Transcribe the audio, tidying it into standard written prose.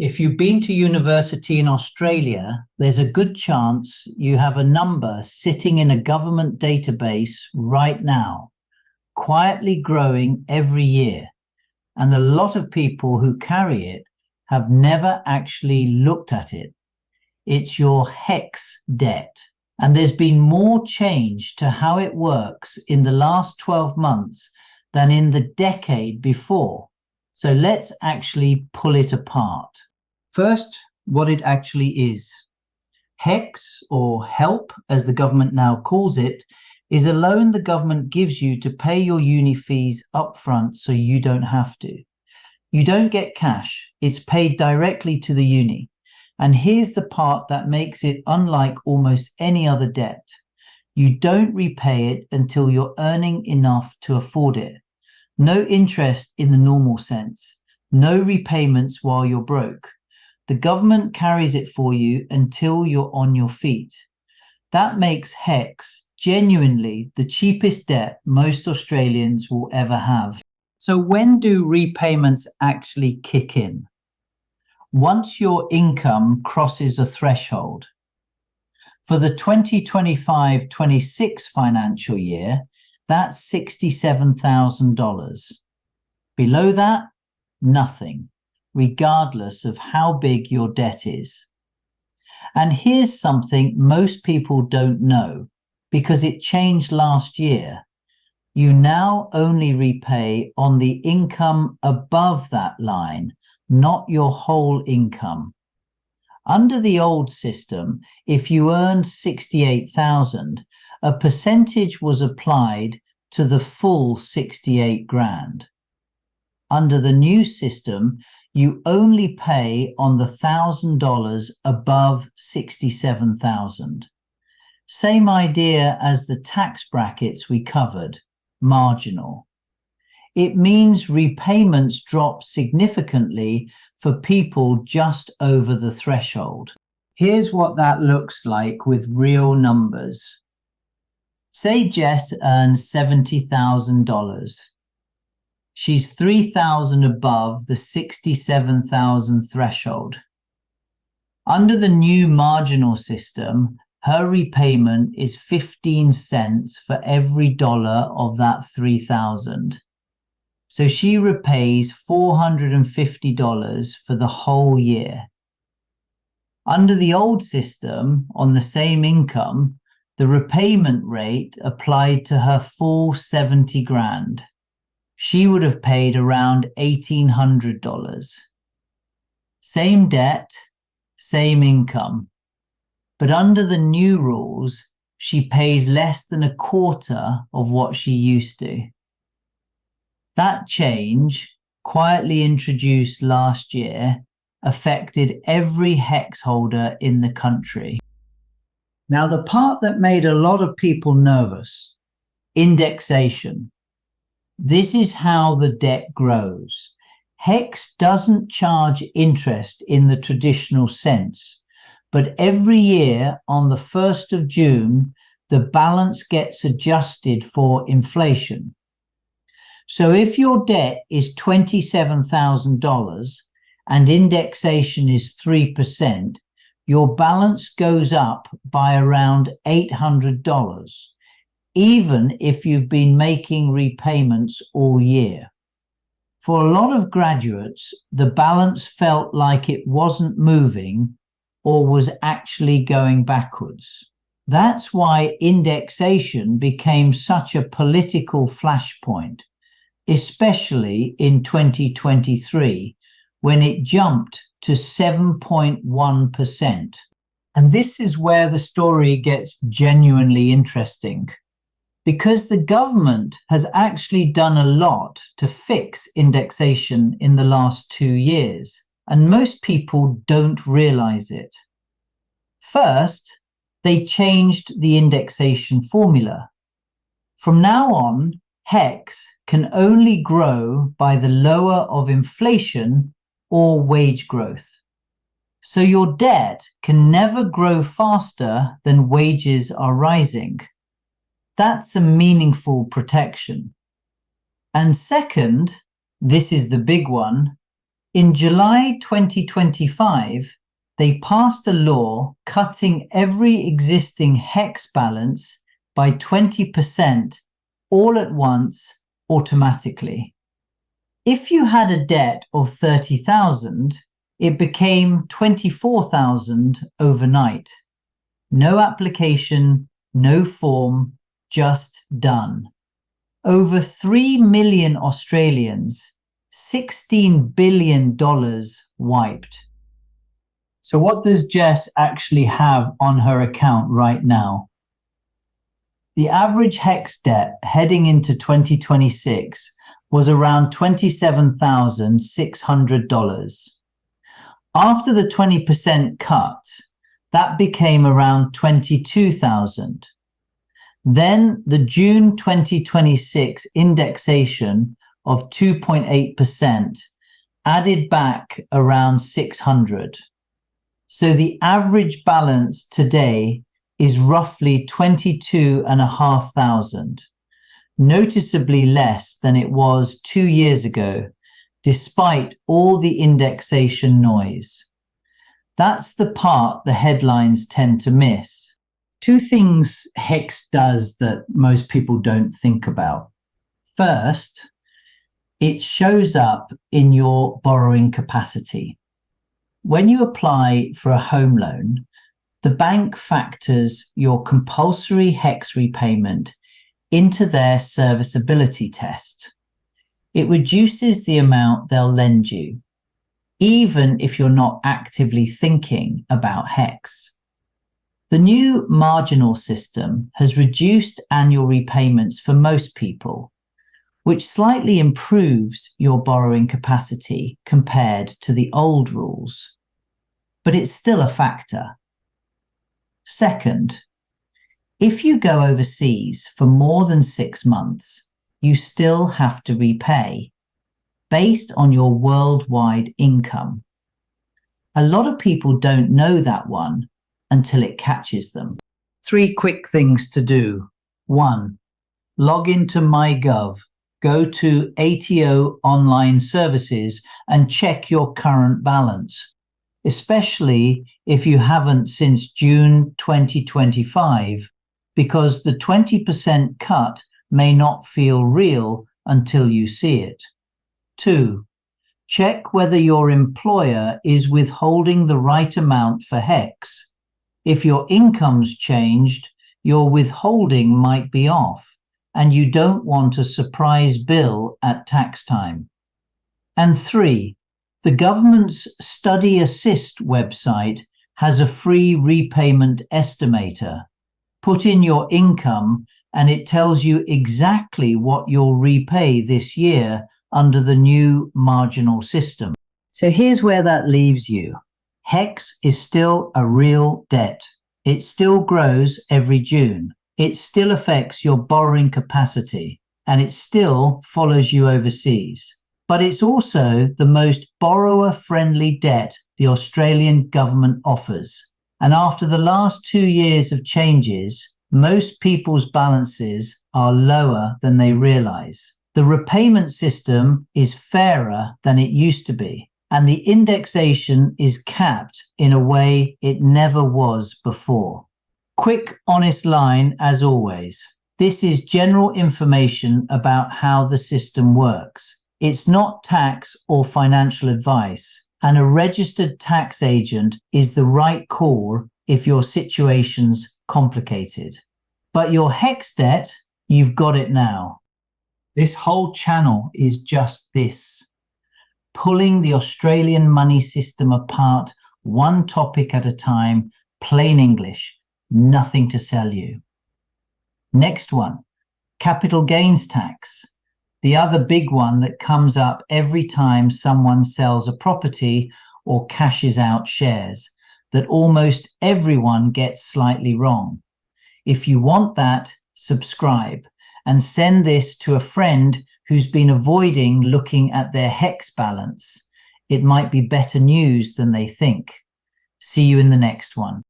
If you've been to university in Australia, there's a good chance you have a number sitting in a government database right now, quietly growing every year. And a lot of people who carry it have never actually looked at it. It's your HECS debt. And there's been more change to how it works in the last 12 months than in the decade before. So let's actually pull it apart. First, what it actually is. HECS, or HELP, as the government now calls it, is a loan the government gives you to pay your uni fees upfront so you don't have to. You don't get cash. It's paid directly to the uni. And here's the part that makes it unlike almost any other debt. You don't repay it until you're earning enough to afford it. No interest in the normal sense. No repayments while you're broke. The government carries it for you until you're on your feet. That makes HECS genuinely the cheapest debt most Australians will ever have. So when do repayments actually kick in? Once your income crosses a threshold. For the 2025-26 financial year, that's $67,000. Below that, nothing, regardless of how big your debt is. And here's something most people don't know, because it changed last year. You now only repay on the income above that line, not your whole income. Under the old system, if you earned 68,000, a percentage was applied to the full 68 grand. Under the new system, you only pay on the $1,000 above 67,000. Same idea as the tax brackets we covered, marginal. It means repayments drop significantly for people just over the threshold. Here's what that looks like with real numbers. Say Jess earns $70,000. She's $3,000 above the $67,000 threshold. Under the new marginal system, her repayment is 15 cents for every dollar of that $3,000. So she repays $450 for the whole year. Under the old system, on the same income, the repayment rate applied to her full 70 grand. She would have paid around $1,800. Same debt, same income. But under the new rules, she pays less than a quarter of what she used to. That change, quietly introduced last year, affected every HECS holder in the country. Now, the part that made a lot of people nervous, indexation. This is how the debt grows. HECS doesn't charge interest in the traditional sense, but every year on the 1st of June, the balance gets adjusted for inflation. So if your debt is $27,000 and indexation is 3%, your balance goes up by around $800, even if you've been making repayments all year. For a lot of graduates, the balance felt like it wasn't moving or was actually going backwards. That's why indexation became such a political flashpoint, especially in 2023, when it jumped to 7.1%. And this is where the story gets genuinely interesting, because the government has actually done a lot to fix indexation in the last 2 years, and most people don't realize it. First, they changed the indexation formula. From now on, HECS can only grow by the lower of inflation or wage growth. So your debt can never grow faster than wages are rising. That's a meaningful protection. And second, this is the big one, In July 2025, they passed a law cutting every existing HECS balance by 20% all at once automatically. If you had a debt of 30,000, it became 24,000 overnight. No application, no form, just done. Over 3 million Australians, $16 billion wiped. So what does Jess actually have on her account right now? The average HECS debt heading into 2026 was around $27,600. After the 20% cut, that became around $22,000. Then the June 2026 indexation of 2.8% added back around $600. So the average balance today is roughly $22,500, noticeably less than it was 2 years ago, despite all the indexation noise. That's the part the headlines tend to miss. Two things HECS does that most people don't think about. First, it shows up in your borrowing capacity. When you apply for a home loan, the bank factors your compulsory HECS repayment into their serviceability test. It reduces the amount they'll lend you, even if you're not actively thinking about HECS. The new marginal system has reduced annual repayments for most people, which slightly improves your borrowing capacity compared to the old rules. But it's still a factor. Second, if you go overseas for more than 6 months, you still have to repay based on your worldwide income. A lot of people don't know that one until it catches them. 3 quick things to do. 1, log into myGov. Go to ATO online services and check your current balance, especially if you haven't since June 2025, because the 20% cut may not feel real until you see it. 2, check whether your employer is withholding the right amount for HECS. If your income's changed, your withholding might be off, and you don't want a surprise bill at tax time. And 3, the government's StudyAssist website has a free repayment estimator. Put in your income and it tells you exactly what you'll repay this year under the new marginal system. So here's where that leaves you. HECS is still a real debt. It still grows every June. It still affects your borrowing capacity, and it still follows you overseas. But it's also the most borrower-friendly debt the Australian government offers. And after the last 2 years of changes, most people's balances are lower than they realise. The repayment system is fairer than it used to be, and the indexation is capped in a way it never was before. Quick, honest line as always. This is general information about how the system works. It's not tax or financial advice, and a registered tax agent is the right call if your situation's complicated. But your HECS debt, you've got it now. This whole channel is just this, pulling the Australian money system apart one topic at a time, plain English, nothing to sell you. Next one, capital gains tax. The other big one that comes up every time someone sells a property or cashes out shares that almost everyone gets slightly wrong. If you want that, subscribe and send this to a friend who's been avoiding looking at their HECS balance. It might be better news than they think. See you in the next one.